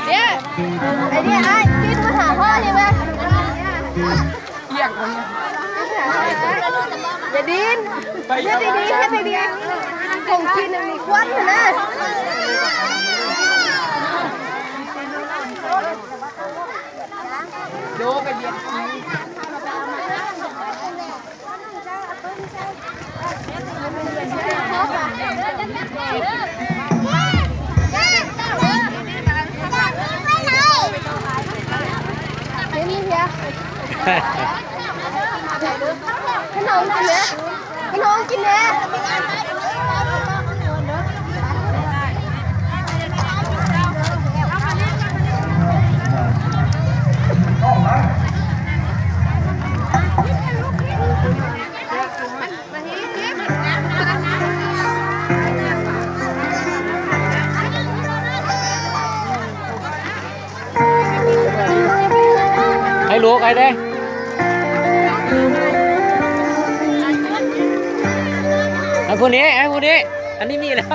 เนี่ยไอ้เนี่ยไอ้พี่มาหาพ่อเนี่ยไหมอย่าดินเฮ็ดดีๆเฮ็ดดีๆของกินมีควันนะโยกไปเบียดขนมกินเนี่ยขนมกินเนี่ยให้ลูกไอ้เด้ไอ้พวกนี้อันนี้มีแล้ว